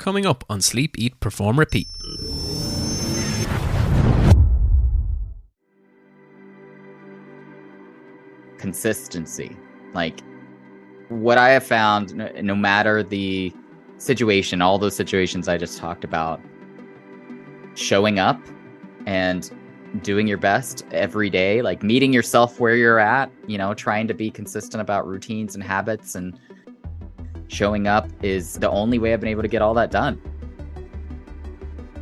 coming up on Sleep, Eat, Perform, Repeat. Consistency. Like, what I have found, no matter the situation, all those situations I just talked about, showing up and doing your best every day, like meeting yourself where you're at, trying to be consistent about routines and habits and showing up is the only way I've been able to get all that done.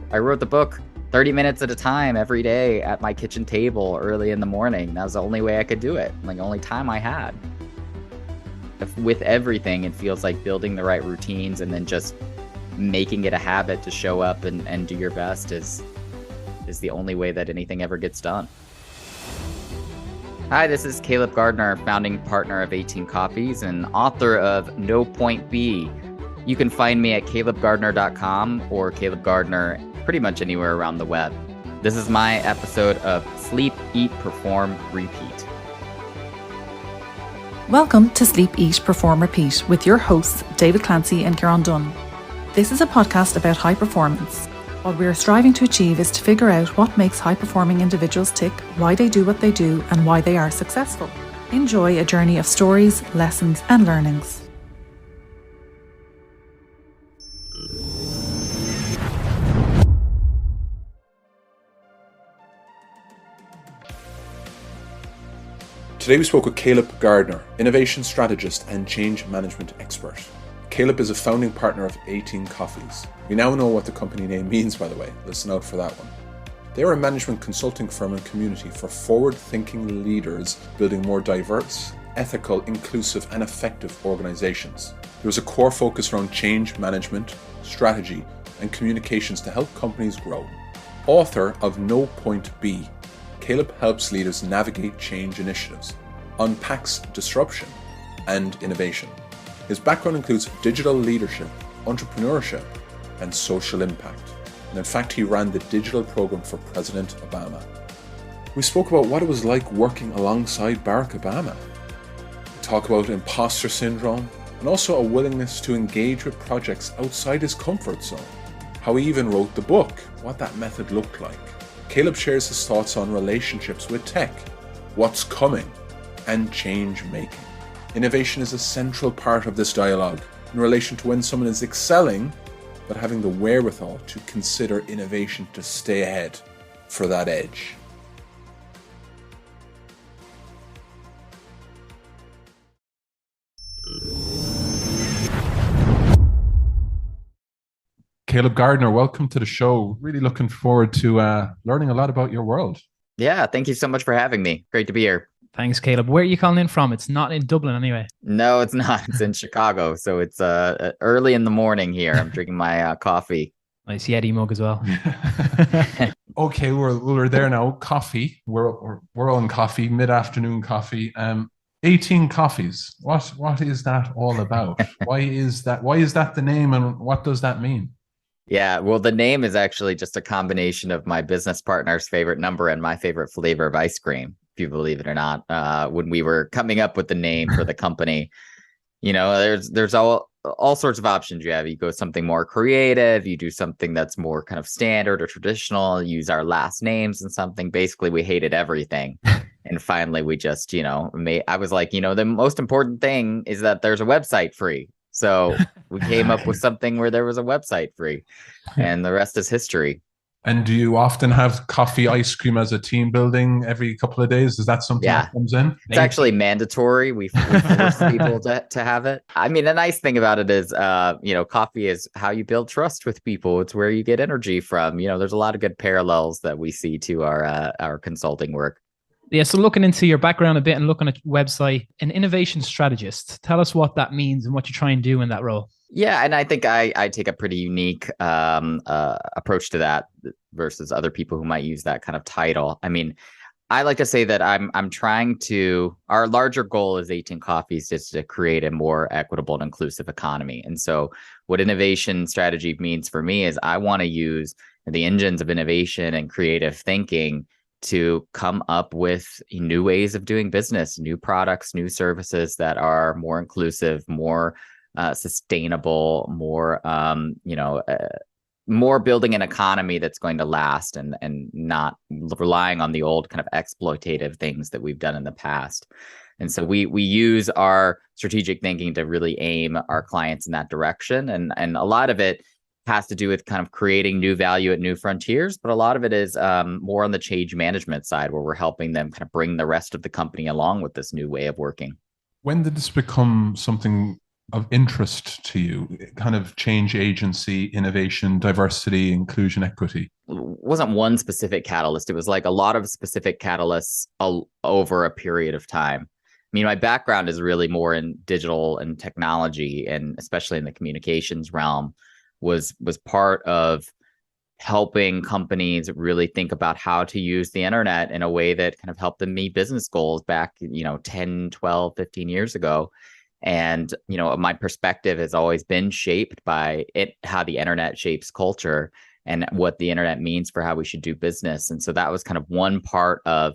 I wrote the book 30 minutes at a time every day at my kitchen table early in the morning. That was the only way I could do it, like the only time I had. With everything, it feels like building the right routines and then just making it a habit to show up and do your best is the only way that anything ever gets done. Hi, this is Caleb Gardner, founding partner of 18 Coffees and author of No Point B. You can find me at calebgardner.com or Caleb Gardner pretty much anywhere around the web. This is my episode of Sleep, Eat, Perform, Repeat. Welcome to Sleep, Eat, Perform, Repeat with your hosts, David Clancy and Kieran Dunn. This is a podcast about high performance. What we are striving to achieve is to figure out what makes high-performing individuals tick, why they do what they do, and why they are successful. Enjoy a journey of stories, lessons, and learnings. Today we spoke with Caleb Gardner, innovation strategist and change management expert. Caleb is a founding partner of 18 Coffees. We now know what the company name means, by the way. Listen out for that one. They are a management consulting firm and community for forward-thinking leaders building more diverse, ethical, inclusive and effective organizations. There is a core focus around change management, strategy and communications to help companies grow. Author of No Point B, Caleb helps leaders navigate change initiatives, unpacks disruption and innovation. His background includes digital leadership, entrepreneurship, and social impact. And in fact, he ran the digital program for President Obama. We spoke about what it was like working alongside Barack Obama. We talk about imposter syndrome, and also a willingness to engage with projects outside his comfort zone. How he even wrote the book, what that method looked like. Caleb shares his thoughts on relationships with tech, what's coming, and change making. Innovation is a central part of this dialogue in relation to when someone is excelling, but having the wherewithal to consider innovation to stay ahead for that edge. Caleb Gardner, welcome to the show. Really looking forward to learning a lot about your world. Yeah, thank you so much for having me. Great to be here. Thanks, Caleb. Where are you calling in from? It's not in Dublin anyway. No, it's not. It's in Chicago. So it's early in the morning here. I'm drinking my coffee. Nice Yeti mug as well. Okay, we're there now. Coffee. We're on coffee, mid-afternoon coffee. 18 Coffees. What is that all about? Why is that the name and what does that mean? Yeah, well, the name is actually just a combination of my business partner's favorite number and my favorite flavor of ice cream, if you believe it or not. When we were coming up with the name for the company, there's all sorts of options you have. You go something more creative, you do something that's more kind of standard or traditional, use our last names and something. Basically, we hated everything. And finally, we just, I was like, the most important thing is that there's a website free. So we came up with something where there was a website free, and the rest is history. And do you often have coffee ice cream as a team building every couple of days? Is that something that comes in? It's actually mandatory. We force people to have it. I mean, the nice thing about it is, coffee is how you build trust with people. It's where you get energy from. There's a lot of good parallels that we see to our consulting work. Yeah, so looking into your background a bit and looking at your website, an innovation strategist. Tell us what that means and what you try and do in that role. Yeah, and I think I take a pretty unique approach to that versus other people who might use that kind of title. I mean, I like to say that I'm trying to, our larger goal as 18 Coffees is to create a more equitable and inclusive economy. And so what innovation strategy means for me is I want to use the engines of innovation and creative thinking to come up with new ways of doing business, new products, new services that are more inclusive, more sustainable, more more building an economy that's going to last and not relying on the old kind of exploitative things that we've done in the past. And so we use our strategic thinking to really aim our clients in that direction. And a lot of it has to do with kind of creating new value at new frontiers, but a lot of it is more on the change management side, where we're helping them kind of bring the rest of the company along with this new way of working. When did this become something of interest to you? Kind of change agency, innovation, diversity, inclusion, equity? It wasn't one specific catalyst. It was like a lot of specific catalysts over a period of time. I mean, my background is really more in digital and technology, and especially in the communications realm, was part of helping companies really think about how to use the internet in a way that kind of helped them meet business goals back, 10, 12, 15 years ago. And, my perspective has always been shaped by how the internet shapes culture and what the internet means for how we should do business. And so that was kind of one part of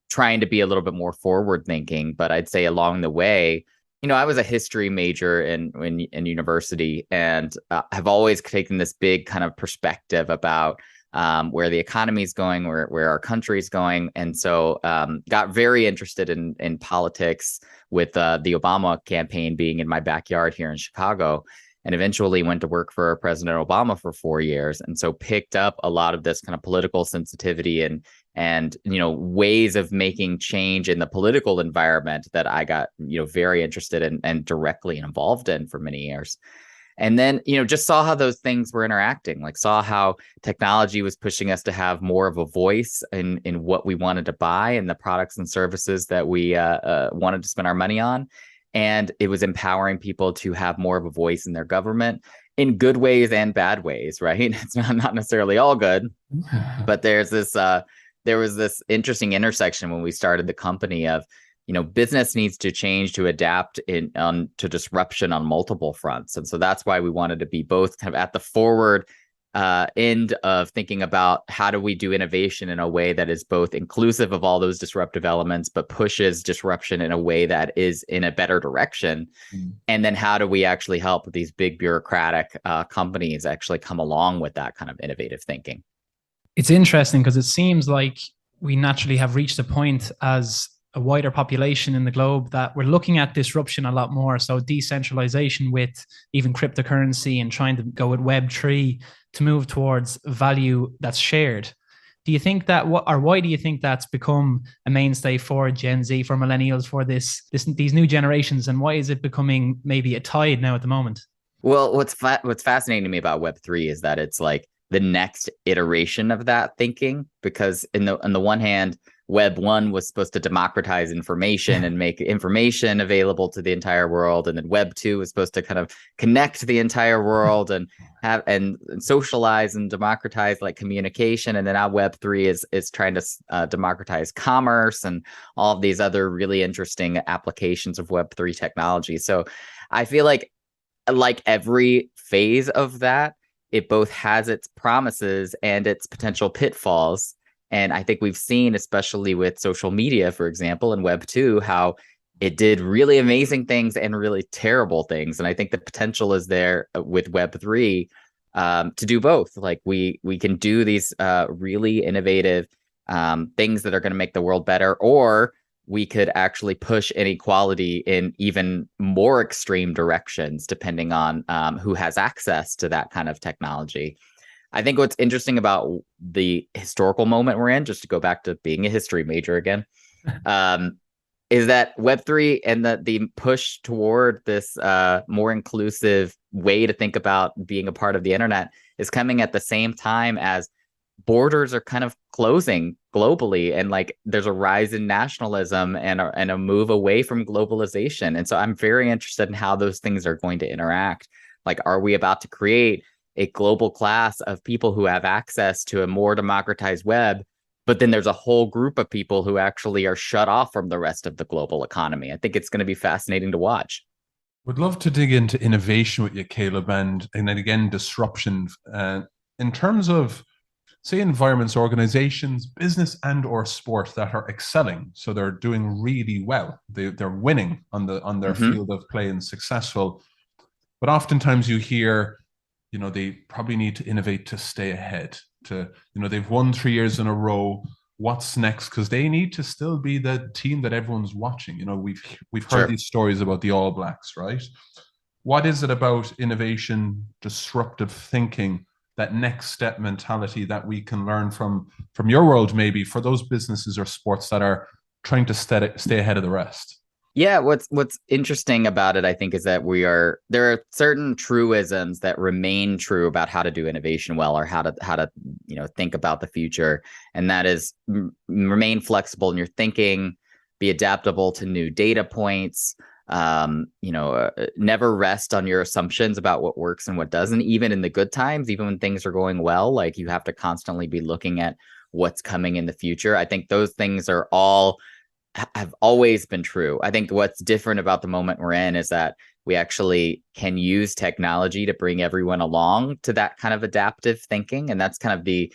trying to be a little bit more forward thinking. But I'd say along the way, I was a history major in university, and have always taken this big kind of perspective about where the economy is going, where our country is going. And so got very interested in politics with the Obama campaign being in my backyard here in Chicago, and eventually went to work for President Obama for 4 years. And so picked up a lot of this kind of political sensitivity and ways of making change in the political environment that I got, very interested in and directly involved in for many years. And then, just saw how those things were interacting, like saw how technology was pushing us to have more of a voice in what we wanted to buy and the products and services that we wanted to spend our money on. And it was empowering people to have more of a voice in their government in good ways and bad ways, right? It's not necessarily all good, but there was this interesting intersection when we started the company of, business needs to change to adapt to disruption on multiple fronts. And so that's why we wanted to be both kind of at the forward end of thinking about how do we do innovation in a way that is both inclusive of all those disruptive elements, but pushes disruption in a way that is in a better direction. And then how do we actually help these big bureaucratic companies actually come along with that kind of innovative thinking? It's interesting because it seems like we naturally have reached a point as a wider population in the globe that we're looking at disruption a lot more. So decentralization with even cryptocurrency and trying to go with Web3 to move towards value that's shared. Do you think that, why do you think that's become a mainstay for Gen Z, for millennials, for these new generations? And why is it becoming maybe a tide now at the moment? Well, what's fascinating to me about Web3 is that it's like the next iteration of that thinking, because on the one hand, Web 1 was supposed to democratize information and make information available to the entire world. And then Web 2 was supposed to kind of connect the entire world and have and socialize and democratize like communication. And then now Web 3 is trying to democratize commerce and all of these other really interesting applications of Web 3 technology. So I feel like every phase of that, it both has its promises and its potential pitfalls. And I think we've seen, especially with social media, for example, in Web 2, how it did really amazing things and really terrible things. And I think the potential is there with Web 3 to do both. Like we can do these really innovative things that are going to make the world better, or we could actually push inequality in even more extreme directions, depending on who has access to that kind of technology. I think what's interesting about the historical moment we're in, just to go back to being a history major again, is that Web3 and the push toward this more inclusive way to think about being a part of the internet is coming at the same time as borders are kind of closing globally, and like there's a rise in nationalism and a move away from globalization. And so I'm very interested in how those things are going to interact. Like, are we about to create a global class of people who have access to a more democratized web, but then there's a whole group of people who actually are shut off from the rest of the global economy? I think it's going to be fascinating to watch. Would love to dig into innovation with you, Caleb, and then again, disruption. In terms of, say, environments, organizations, business and or sport that are excelling, so they're doing really well, they're winning on their field of play and successful. But oftentimes you hear, they probably need to innovate to stay ahead. They've won 3 years in a row. What's next? Because they need to still be the team that everyone's watching. We've heard these stories about the All Blacks, right? What is it about innovation, disruptive thinking, that next step mentality that we can learn from your world, maybe for those businesses or sports that are trying to stay ahead of the rest? Yeah, what's interesting about it, I think, is that there are certain truisms that remain true about how to do innovation well, or how to think about the future, and that is remain flexible in your thinking, be adaptable to new data points. Never rest on your assumptions about what works and what doesn't, even in the good times, even when things are going well. Like, you have to constantly be looking at what's coming in the future. I think those things have always been true. I think what's different about the moment we're in is that we actually can use technology to bring everyone along to that kind of adaptive thinking. And that's kind of the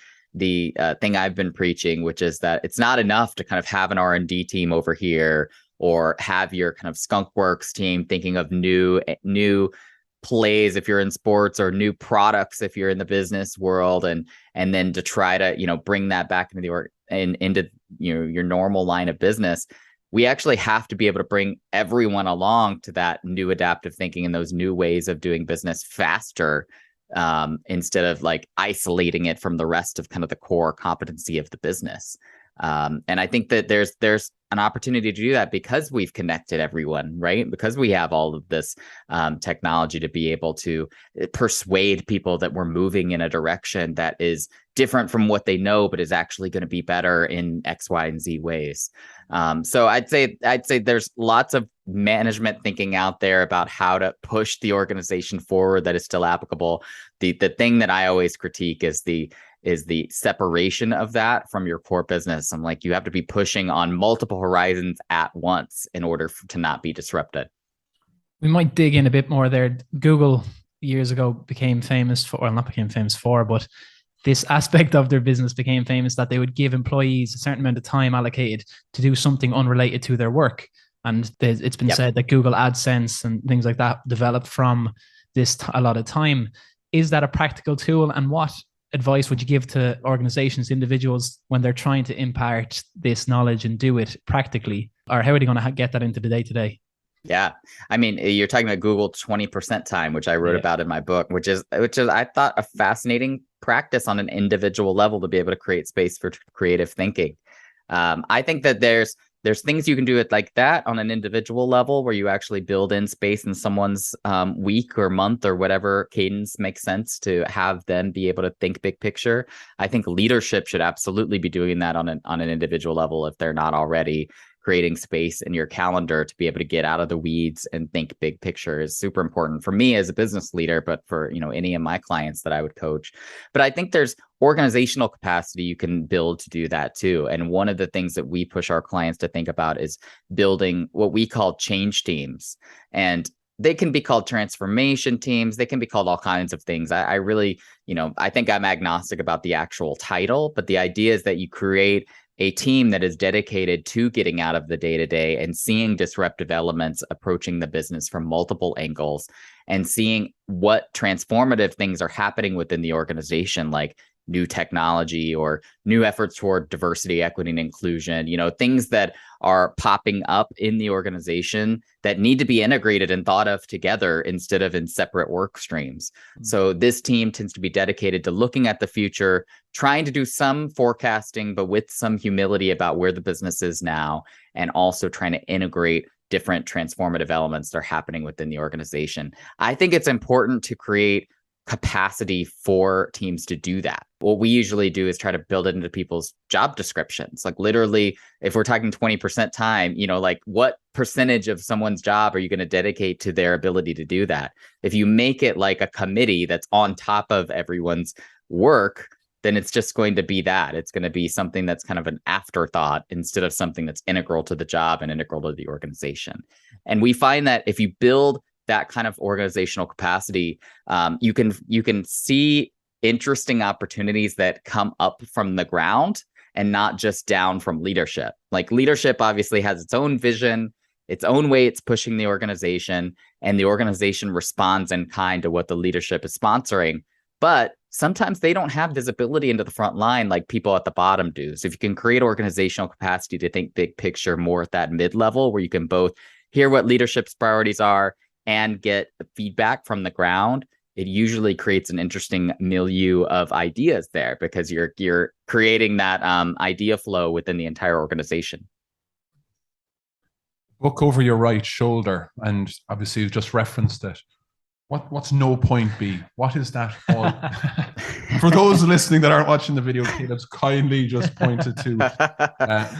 thing I've been preaching, which is that it's not enough to kind of have an R&D team over here, or have your kind of skunkworks team thinking of new plays if you're in sports, or new products if you're in the business world, and then to try to bring that back into your normal line of business. We actually have to be able to bring everyone along to that new adaptive thinking and those new ways of doing business faster, instead of like isolating it from the rest of kind of the core competency of the business. And I think that there's an opportunity to do that because we've connected everyone, right? Because we have all of this technology to be able to persuade people that we're moving in a direction that is different from what they know, but is actually going to be better in X, Y, and Z ways. So I'd say there's lots of management thinking out there about how to push the organization forward that is still applicable. The thing that I always critique is the separation of that from your core business. I'm like, you have to be pushing on multiple horizons at once in order to not be disrupted. We might dig in a bit more there. Google years ago became famous for, well, not became famous for, but this aspect of their business became famous, that they would give employees a certain amount of time allocated to do something unrelated to their work. And it's been said that Google AdSense and things like that developed from this a lot of time. Is that a practical tool? And what advice would you give to organizations, individuals, when they're trying to impart this knowledge and do it practically? Or how are they going to get that into the day-to-day? Yeah. I mean, you're talking about Google 20% time, which I wrote about in my book, which is, I thought, a fascinating practice on an individual level to be able to create space for creative thinking. I think that there's things you can do it like that on an individual level, where you actually build in space in someone's week or month or whatever cadence makes sense to have them be able to think big picture. I think leadership should absolutely be doing that on an individual level, if they're not already. Creating space in your calendar to be able to get out of the weeds and think big picture is super important for me as a business leader, but for any of my clients that I would coach. But I think there's organizational capacity you can build to do that too. And one of the things that we push our clients to think about is building what we call change teams. And they can be called transformation teams. They can be called all kinds of things. I really, I think I'm agnostic about the actual title, but the idea is that you create a team that is dedicated to getting out of the day-to-day and seeing disruptive elements approaching the business from multiple angles, and seeing what transformative things are happening within the organization, like new technology or new efforts toward diversity, equity, and inclusion, things that are popping up in the organization that need to be integrated and thought of together instead of in separate work streams. So this team tends to be dedicated to looking at the future, trying to do some forecasting, but with some humility about where the business is now, and also trying to integrate different transformative elements that are happening within the organization. I think it's important to create capacity for teams to do that. What we usually do is try to build it into people's job descriptions. Like, literally, if we're talking 20% time, like, what percentage of someone's job are you going to dedicate to their ability to do that? If you make it like a committee that's on top of everyone's work, then it's just going to be that. It's going to be something that's kind of an afterthought instead of something that's integral to the job and integral to the organization. And we find that if you build that kind of organizational capacity, you can see interesting opportunities that come up from the ground and not just down from leadership. Like, leadership obviously has its own vision, its own way. It's pushing the organization, and the organization responds in kind to what the leadership is sponsoring. But sometimes they don't have visibility into the front line like people at the bottom do. So if you can create organizational capacity to think big picture more at that mid-level, where you can both hear what leadership's priorities are and get feedback from the ground, it usually creates an interesting milieu of ideas there, because you're creating that idea flow within the entire organization. Book over your right shoulder, and obviously you've just referenced it. What's no point B? What is that all? For those listening that aren't watching the video, Caleb's kindly just pointed to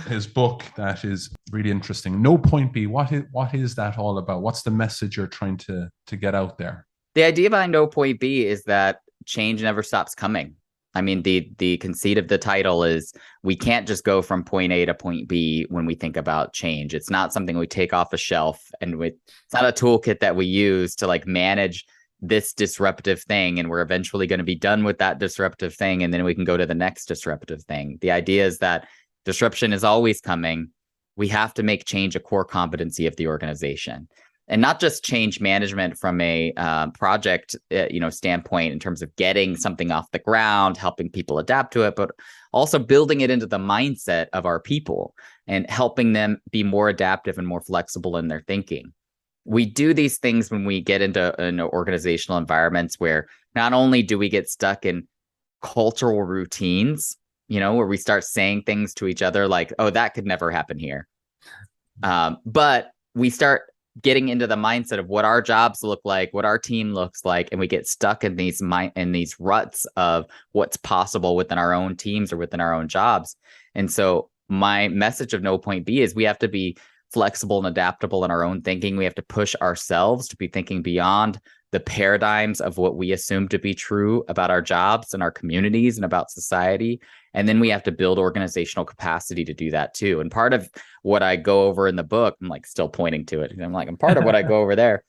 his book that is really interesting. No point B. What is that all about? What's the message you're trying to get out there? The idea behind no point B is that change never stops coming. I mean, the conceit of the title is we can't just go from point A to point B when we think about change. It's not something we take off a shelf, and it's not a toolkit that we use to like manage this disruptive thing, and we're eventually going to be done with that disruptive thing, and then we can go to the next disruptive thing. The idea is that disruption is always coming. We have to make change a core competency of the organization. And not just change management from a project, standpoint in terms of getting something off the ground, helping people adapt to it, but also building it into the mindset of our people and helping them be more adaptive and more flexible in their thinking. We do these things when we get into organizational environments where not only do we get stuck in cultural routines, where we start saying things to each other like, oh, that could never happen here. But we start getting into the mindset of what our jobs look like, what our team looks like, and we get stuck in these ruts of what's possible within our own teams or within our own jobs. And so my message of no point B is we have to be flexible and adaptable in our own thinking. We have to push ourselves to be thinking beyond the paradigms of what we assume to be true about our jobs and our communities and about society. And then we have to build organizational capacity to do that too. And part of what I go over in the book, I'm like still pointing to it. I'm part of what I go over there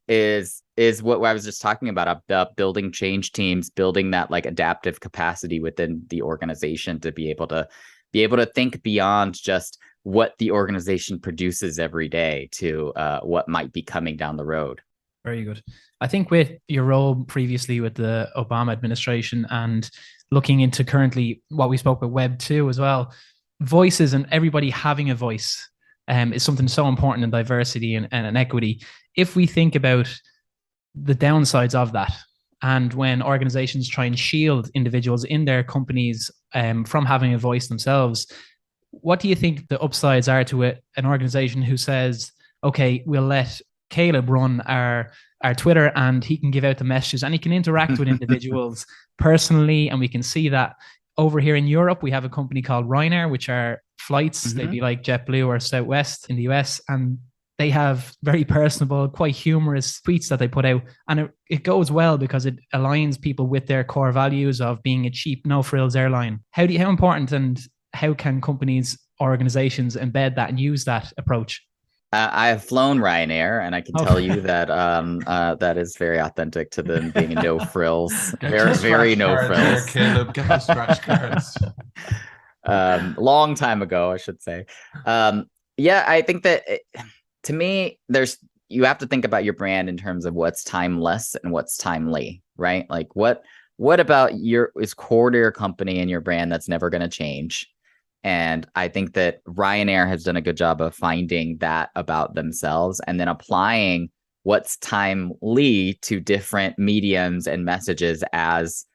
is what I was just talking about building change teams, building that like adaptive capacity within the organization to be able to think beyond just what the organization produces every day to what might be coming down the road. Very good. I think with your role previously with the Obama administration and looking into currently what we spoke about Web 2 as well, voices and everybody having a voice is something so important in diversity and equity. If we think about the downsides of that, and when organizations try and shield individuals in their companies from having a voice themselves, what do you think the upsides are to an organization who says, okay, we'll let Caleb run our Twitter and he can give out the messages and he can interact with individuals personally, and we can see that over here in Europe we have a company called Ryanair, which are flights. They'd be like JetBlue or Southwest in the US, and they have very personable, quite humorous tweets that they put out, and it goes well because it aligns people with their core values of being a cheap, no frills airline. How important and how can companies, organizations embed that and use that approach? I have flown Ryanair, and I can tell you that that is very authentic to them being no frills, very no frills. Caleb, get the scratch cards. Long time ago, I should say. I think that to me, you have to think about your brand in terms of what's timeless and what's timely, right? Like what about is core to your company and your brand that's never going to change? And I think that Ryanair has done a good job of finding that about themselves and then applying what's timely to different mediums and messages as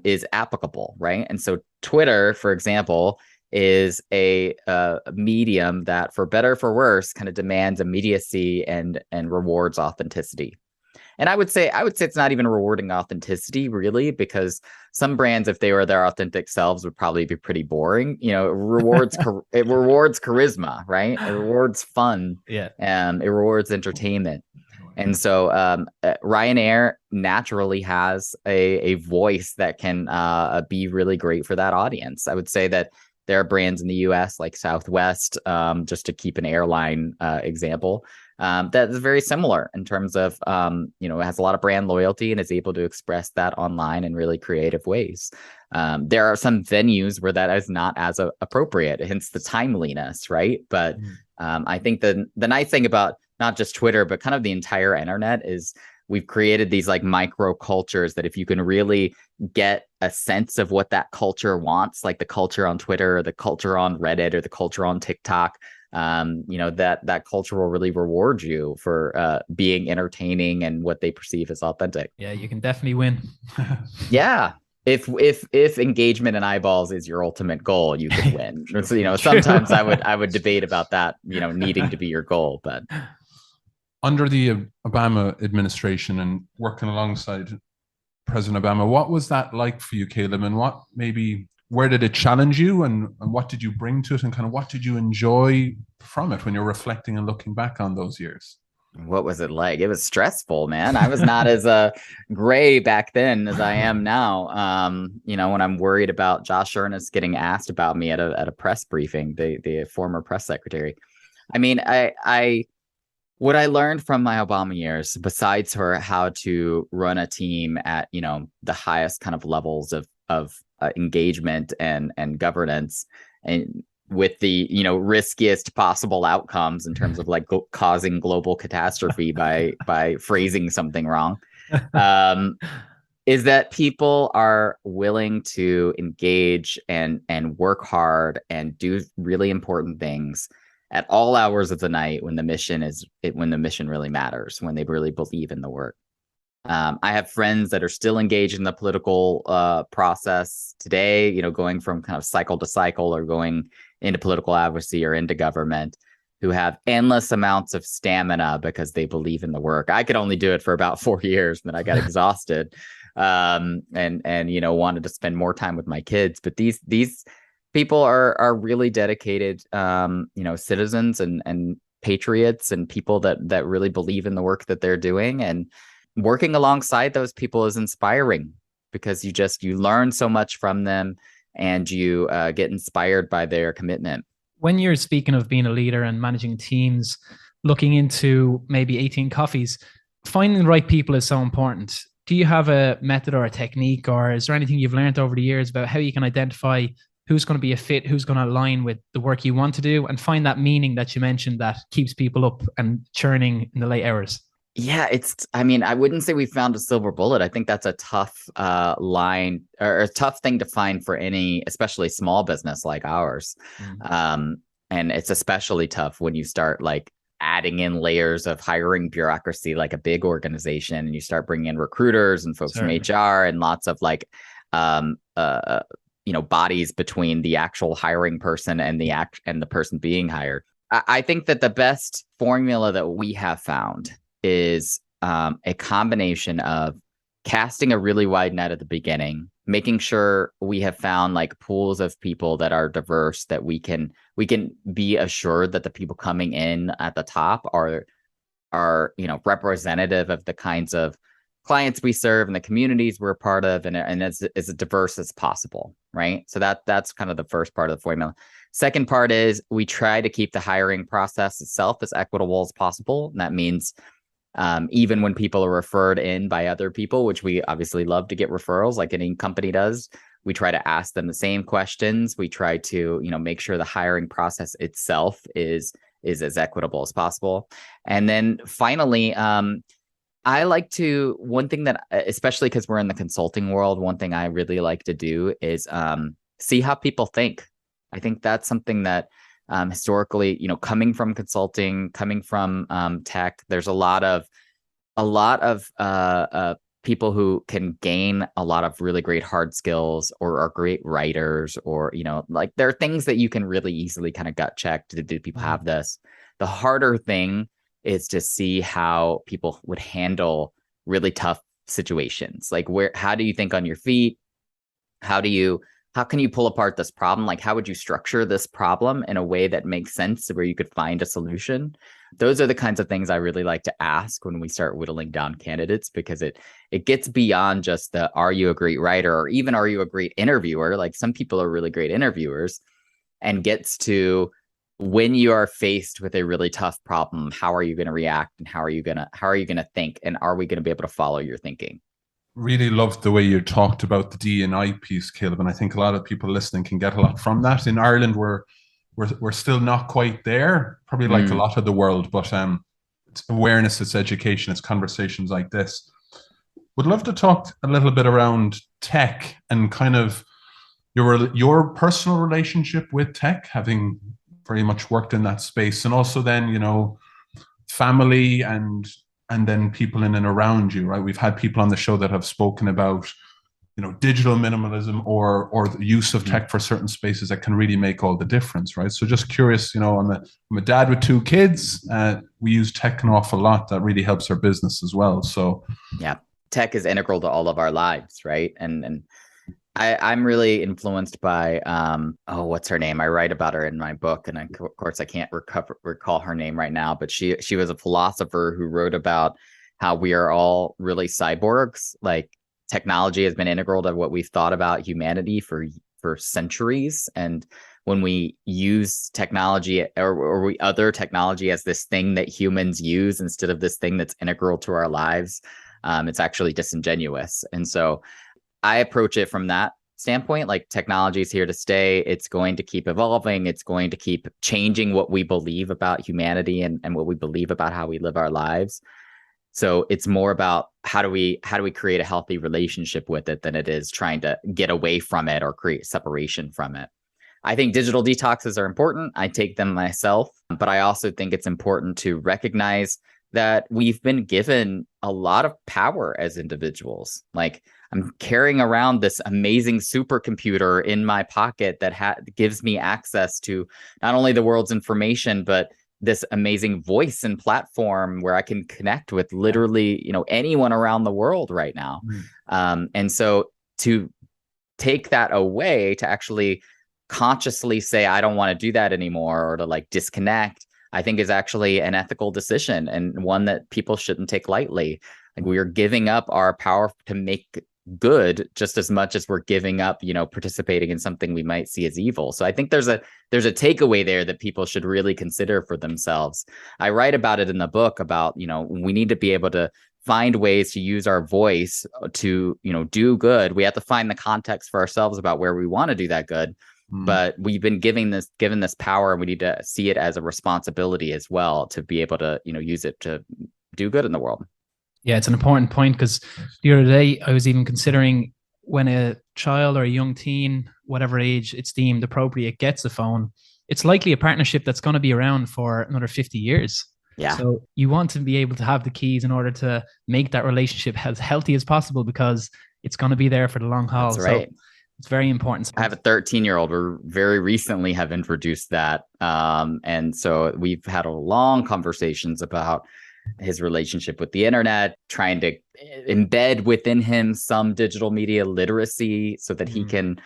is applicable, right? And so Twitter, for example, is a medium that, for better or for worse, kind of demands immediacy and rewards authenticity. And I would say it's not even rewarding authenticity, really, because some brands, if they were their authentic selves, would probably be pretty boring. It rewards charisma, right? It rewards fun. Yeah. It rewards entertainment. And so Ryanair naturally has a voice that can be really great for that audience. I would say that there are brands in the US like Southwest, just to keep an airline example, that is very similar in terms of, it has a lot of brand loyalty and is able to express that online in really creative ways. There are some venues where that is not as appropriate, hence the timeliness, right? But I think the nice thing about not just Twitter, but kind of the entire internet is we've created these like micro cultures that if you can really get a sense of what that culture wants, like the culture on Twitter or the culture on Reddit or the culture on TikTok, that culture will really reward you for being entertaining and what they perceive as authentic. Yeah, you can definitely win. Yeah. If engagement and eyeballs is your ultimate goal, you can win. So, sometimes I would debate about that, needing to be your goal, but under the Obama administration and working alongside President Obama, what was that like for you, Caleb? And where did it challenge you, and what did you bring to it, and kind of what did you enjoy from it when you're reflecting and looking back on those years? What was it like? It was stressful, man. I was not as gray back then as I am now. When I'm worried about Josh Earnest getting asked about me at a press briefing, the former press secretary. I mean, what I learned from my Obama years, besides for how to run a team at the highest kind of levels of engagement and governance, and with the riskiest possible outcomes in terms of like causing global catastrophe by phrasing something wrong, is that people are willing to engage and work hard and do really important things at all hours of the night when the mission really matters, when they really believe in the work. I have friends that are still engaged in the political process today, going from kind of cycle to cycle or going into political advocacy or into government, who have endless amounts of stamina because they believe in the work. I could only do it for about 4 years, and then I got exhausted and wanted to spend more time with my kids. But these people are really dedicated, citizens and patriots and people that really believe in the work that they're doing. And working alongside those people is inspiring because you learn so much from them and you get inspired by their commitment. When you're speaking of being a leader and managing teams, looking into maybe 18 coffees, finding the right people is so important. Do you have a method or a technique, or is there anything you've learned over the years about how you can identify who's going to be a fit, who's going to align with the work you want to do, and find that meaning that you mentioned that keeps people up and churning in the late hours? Yeah, I wouldn't say we found a silver bullet. I think that's a tough line or a tough thing to find for any, especially small business like ours. And it's especially tough when you start like adding in layers of hiring bureaucracy like a big organization, and you start bringing in recruiters and folks from HR and lots of like, bodies between the actual hiring person and the person being hired. I think that the best formula that we have found is a combination of casting a really wide net at the beginning, making sure we have found like pools of people that are diverse, that we can be assured that the people coming in at the top are representative of the kinds of clients we serve and the communities we're a part of, and as diverse as possible, right? So that's kind of the first part of the formula. Second part is we try to keep the hiring process itself as equitable as possible. And that means even when people are referred in by other people, which we obviously love to get referrals like any company does, we try to ask them the same questions. We try to, make sure the hiring process itself is as equitable as possible. And then finally, I like to, one thing that, especially because we're in the consulting world, one thing I really like to do is see how people think. I think that's something that historically, coming from consulting, coming from tech, there's a lot of people who can gain a lot of really great hard skills or are great writers, or, like there are things that you can really easily kind of gut check. Do people have this? The harder thing is to see how people would handle really tough situations. Like how do you think on your feet? How can you pull apart this problem? Like, how would you structure this problem in a way that makes sense where you could find a solution? Those are the kinds of things I really like to ask when we start whittling down candidates, because it gets beyond just the, are you a great writer, or even are you a great interviewer? Like some people are really great interviewers, and gets to, when you are faced with a really tough problem, how are you going to react, and how are you going to think, and are we going to be able to follow your thinking? Really loved the way you talked about the D&I piece, Caleb, and I think a lot of people listening can get a lot from that. In Ireland, we're we're still not quite there, probably like a lot of the world, but it's awareness, it's education, it's conversations like this. Would love to talk a little bit around tech and kind of your personal relationship with tech, having very much worked in that space, and also then, you know, family and then people in and around you, right? We've had people on the show that have spoken about, you know, digital minimalism or the use of tech for certain spaces that can really make all the difference, right? So just curious, you know, I'm a dad with 2 kids. We use tech an awful lot. That really helps our business as well. So yeah, tech is integral to all of our lives, right? And I'm really influenced by what's her name? I write about her in my book, and of course I can't recall her name right now, but she was a philosopher who wrote about how we are all really cyborgs. Like, technology has been integral to what we've thought about humanity for centuries, and when we use technology or we other technology as this thing that humans use instead of this thing that's integral to our lives, it's actually disingenuous. And so I approach it from that standpoint. Like, technology is here to stay. It's going to keep evolving. It's going to keep changing what we believe about humanity and what we believe about how we live our lives. So it's more about how do we create a healthy relationship with it than it is trying to get away from it or create separation from it. I think digital detoxes are important. I take them myself, but I also think it's important to recognize that we've been given a lot of power as individuals. Like, I'm carrying around this amazing supercomputer in my pocket that gives me access to not only the world's information, but this amazing voice and platform where I can connect with literally, you know, anyone around the world right now. And so to take that away, to actually consciously say, I don't want to do that anymore, or to like disconnect, I think is actually an ethical decision, and one that people shouldn't take lightly. Like, we are giving up our power to make good just as much as we're giving up, you know, participating in something we might see as evil. So I think there's a takeaway there that people should really consider for themselves. I write about it in the book about, you know, we need to be able to find ways to use our voice to, you know, do good. We have to find the context for ourselves about where we want to do that good. But we've been given this power, and we need to see it as a responsibility as well to be able to, you know, use it to do good in the world. Yeah, it's an important point, because the other day I was even considering, when a child or a young teen, whatever age it's deemed appropriate, gets a phone, it's likely a partnership that's going to be around for another 50 years. Yeah. So you want to be able to have the keys in order to make that relationship as healthy as possible, because it's going to be there for the long haul. That's right. So it's very important. I have a 13-year-old. We very recently have introduced that. And so we've had long conversations about his relationship with the internet, trying to embed within him some digital media literacy so that he can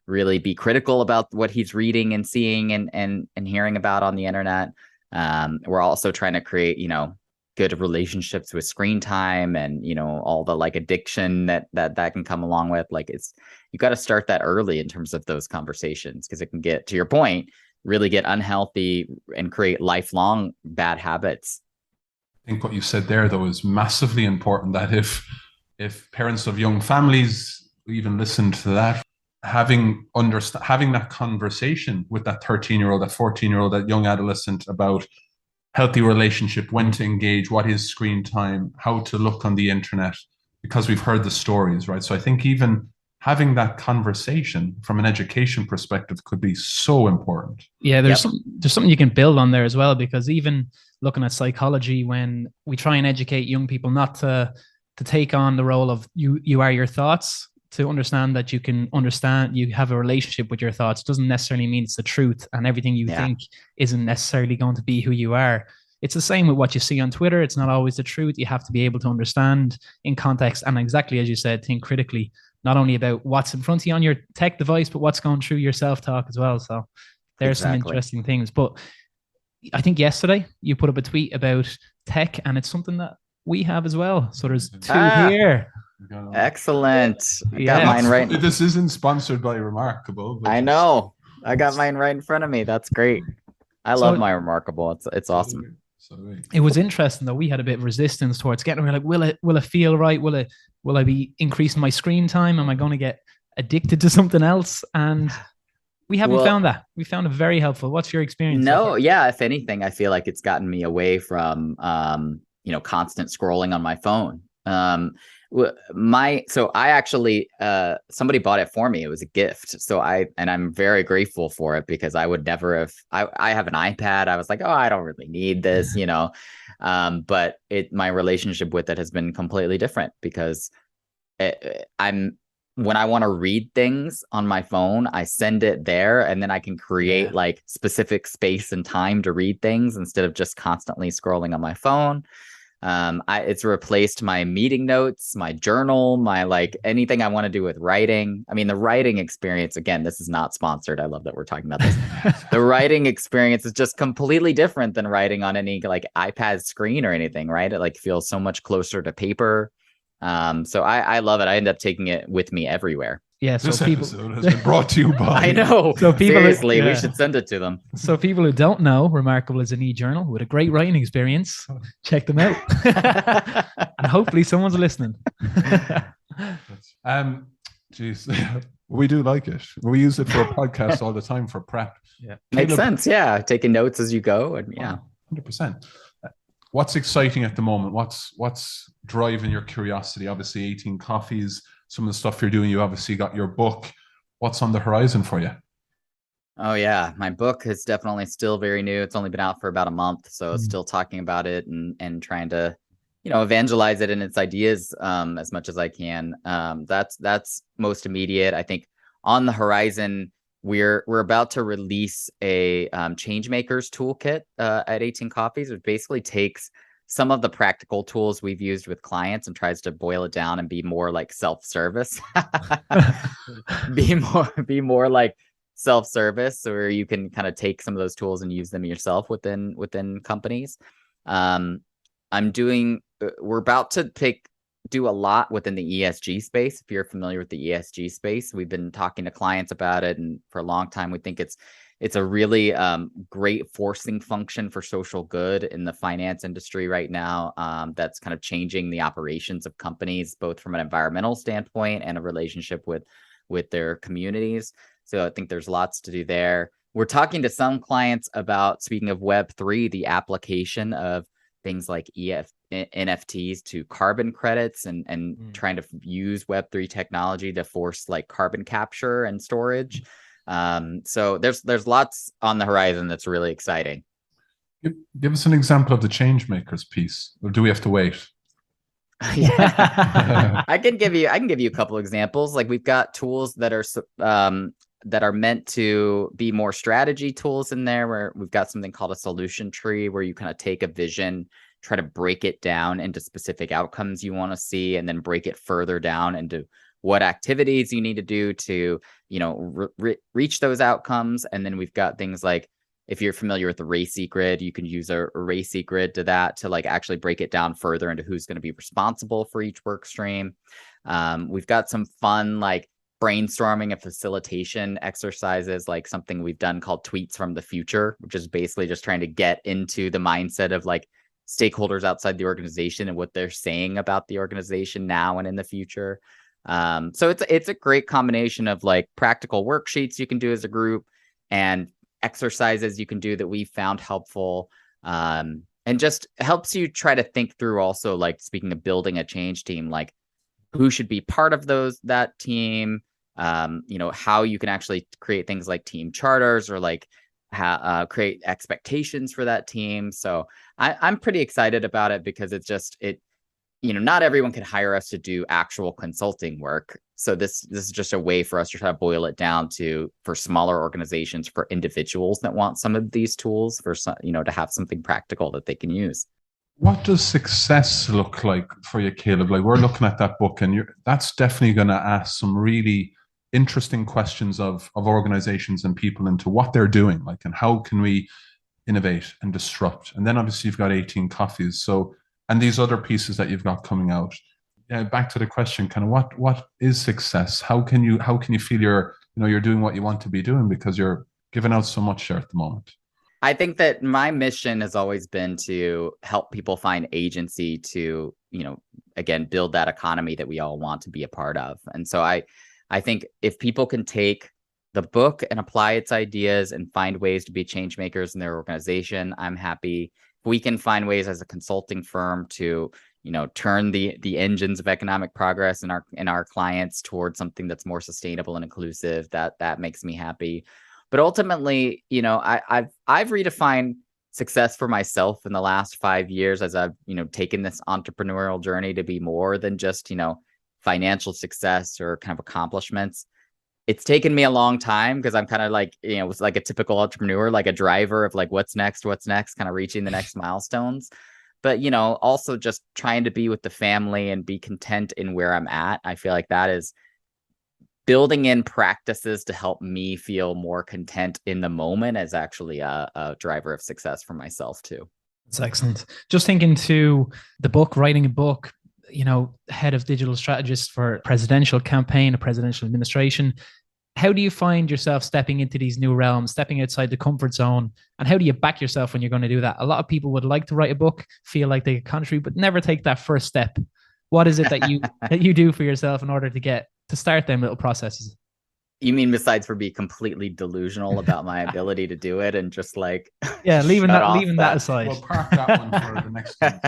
really be critical about what he's reading and seeing and hearing about on the internet. We're also trying to create, you know, good relationships with screen time and, you know, all the like addiction that can come along with. Like, you got to start that early in terms of those conversations, because it can get, to your point, really get unhealthy and create lifelong bad habits. I think what you said there, though, is massively important, that if parents of young families even listen to that, having that conversation with that 13-year-old, that 14-year-old, that young adolescent about healthy relationship, when to engage, what is screen time, how to look on the internet, because we've heard the stories, right? So I think even having that conversation from an education perspective could be so important. Yeah, there's something you can build on there as well, because even looking at psychology, when we try and educate young people not to take on the role of you are your thoughts, to understand that you can understand, you have a relationship with your thoughts, doesn't necessarily mean it's the truth, and everything you think isn't necessarily going to be who you are. It's the same with what you see on Twitter. It's not always the truth. You have to be able to understand in context, and exactly as you said, think critically, not only about what's in front of you on your tech device, but what's going through your self-talk as well. So there's some interesting things. But I think yesterday you put up a tweet about tech, and it's something that we have as well. So there's two here. Excellent. I got mine right. This isn't sponsored by Remarkable. I know. I got mine right in front of me. That's great. I love my Remarkable. It's awesome. It was interesting though. We had a bit of resistance towards getting. We're like, will it feel right? Will I be increasing my screen time? Am I going to get addicted to something else? And We haven't Well, found that. We found it very helpful. What's your experience so no, far? yeah, if anything, I feel like it's gotten me away from constant scrolling on my phone. So I actually somebody bought it for me. It was a gift. I'm very grateful for it, because I would never have. I have an iPad. I was like, oh, I don't really need this, but my relationship with it has been completely different, because I'm when I want to read things on my phone, I send it there, and then I can create like specific space and time to read things instead of just constantly scrolling on my phone. It's replaced my meeting notes, my journal, my like anything I want to do with writing. I mean, the writing experience, again, this is not sponsored. I love that we're talking about this. The writing experience is just completely different than writing on any like iPad screen or anything, right? It like feels so much closer to paper. So I love it. I end up taking it with me everywhere. Yeah, This episode has been brought to you by. I know. So people, seriously, we should send it to them. So people who don't know, Remarkable is an e-journal with a great writing experience. Check them out, and hopefully someone's listening. Geez, we do like it. We use it for a podcast all the time for prep. Yeah, makes sense. Yeah, taking notes as you go, and 100%. What's exciting at the moment? What's driving your curiosity? Obviously, 18 coffees. Some of the stuff you're doing. You obviously got your book. What's on the horizon for you? Oh yeah, my book is definitely still very new. It's only been out for about a month, so still talking about it and trying to, evangelize it and its ideas as much as I can. That's most immediate. I think on the horizon, we're about to release a Changemakers toolkit at 18 Coffees, which basically takes some of the practical tools we've used with clients and tries to boil it down and be more like self-service. be more like self-service, where you can kind of take some of those tools and use them yourself within companies. We're about to do a lot within the ESG space. If you're familiar with the ESG space, we've been talking to clients about it, and for a long time we think it's a really great forcing function for social good in the finance industry right now. That's kind of changing the operations of companies, both from an environmental standpoint and a relationship with their communities. So I think there's lots to do there. We're talking to some clients about, speaking of Web3, the application of things like NFTs to carbon credits and trying to use Web3 technology to force like carbon capture and storage. So there's lots on the horizon that's really exciting. Give us an example of the Changemakers piece, or do we have to wait? Yeah, I can give you a couple examples. Like, we've got tools that are meant to be more strategy tools in there, where we've got something called a solution tree, where you kind of take a vision, try to break it down into specific outcomes you want to see, and then break it further down into what activities you need to do to, reach those outcomes. And then we've got things like, if you're familiar with the RACI grid, you can use a RACI grid to like actually break it down further into who's going to be responsible for each work stream. We've got some fun like brainstorming and facilitation exercises, like something we've done called Tweets from the Future, which is basically just trying to get into the mindset of like stakeholders outside the organization and what they're saying about the organization now and in the future. So it's a great combination of like practical worksheets you can do as a group and exercises you can do that we found helpful, and just helps you try to think through also, like, speaking of building a change team, like who should be part of that team, how you can actually create things like team charters, or like create expectations for that team. So I'm pretty excited about it, because not everyone can hire us to do actual consulting work. So this is just a way for us to try to boil it down for smaller organizations, for individuals that want some of these tools, to have something practical that they can use. What does success look like for you, Caleb? Like, we're looking at that book, and that's definitely going to ask some really interesting questions of organizations and people into what they're doing, like, and how can we innovate and disrupt. And then obviously you've got 18 Coffees. So, and these other pieces that you've got coming out. Yeah, back to the question, kind of what is success? How can you feel you're doing what you want to be doing, because you're giving out so much there at the moment? I think that my mission has always been to help people find agency to, again, build that economy that we all want to be a part of. And so I think if people can take the book and apply its ideas and find ways to be change makers in their organization, I'm happy. If we can find ways as a consulting firm to, turn the engines of economic progress in our clients towards something that's more sustainable and inclusive, that makes me happy. But ultimately, I've redefined success for myself in the last 5 years as I've, taken this entrepreneurial journey to be more than just, financial success or kind of accomplishments. It's taken me a long time because I'm kind of like, it's like a typical entrepreneur, like a driver of like, what's next, kind of reaching the next milestones. But, also just trying to be with the family and be content in where I'm at. I feel like that is building in practices to help me feel more content in the moment as actually a driver of success for myself too. That's excellent. Just thinking to the book, writing a book, head of digital strategist for a presidential campaign, a presidential administration. How do you find yourself stepping into these new realms, stepping outside the comfort zone? And how do you back yourself when you're going to do that? A lot of people would like to write a book, feel like they could contribute, but never take that first step. What is it that you do for yourself in order to start them little processes? You mean besides for being completely delusional about my ability to do it and just like leaving that aside. We'll park that one for the next time.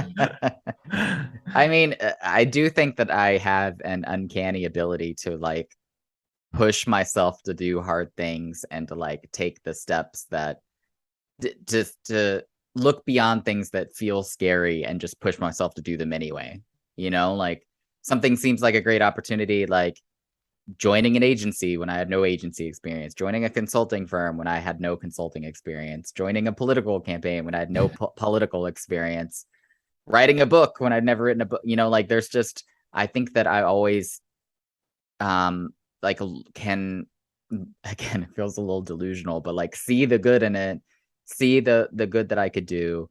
I mean, I do think that I have an uncanny ability to like push myself to do hard things and to like take the steps that just to look beyond things that feel scary and just push myself to do them anyway. Like something seems like a great opportunity, like joining an agency when I had no agency experience, joining a consulting firm when I had no consulting experience, joining a political campaign when I had no political experience, writing a book when I'd never written a book, like there's just, I think that I always, again, it feels a little delusional, but like see the good in it, see the good that I could do,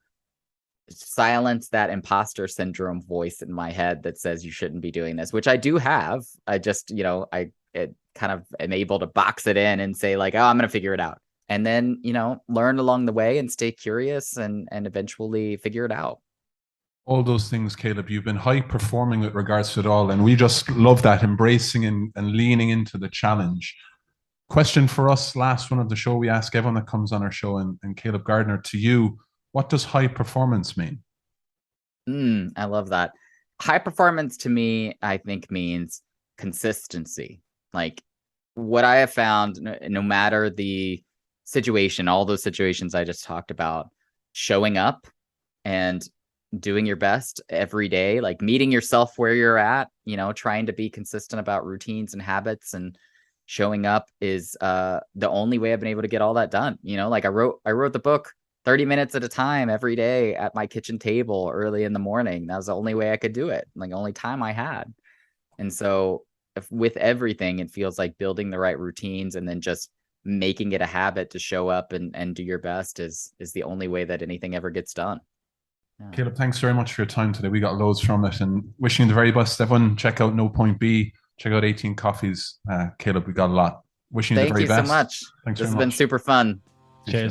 silence that imposter syndrome voice in my head that says you shouldn't be doing this, which I do have. I just, I kind of am able to box it in and say like, oh, I'm going to figure it out. And then, learn along the way and stay curious and eventually figure it out. All those things, Caleb, you've been high performing with regards to it all. And we just love that, embracing and leaning into the challenge. Question for us, last one of the show, we ask everyone that comes on our show, and Caleb Gardner, to you, what does high performance mean? I love that. High performance to me, I think, means consistency. Like what I have found, no matter the situation, all those situations I just talked about, showing up and doing your best every day, like meeting yourself where you're at, trying to be consistent about routines and habits and showing up is the only way I've been able to get all that done. Like I wrote the book 30 minutes at a time every day at my kitchen table early in the morning. That was the only way I could do it, like the only time I had. And so with everything, it feels like building the right routines and then just making it a habit to show up and do your best is the only way that anything ever gets done. Yeah. Caleb, thanks very much for your time today. We got loads from it, and wishing you the very best. Everyone, check out No Point B, check out 18 Coffees. Caleb, we got a lot. Wishing you the very best. Thank you so much. This has been super fun. Cheers.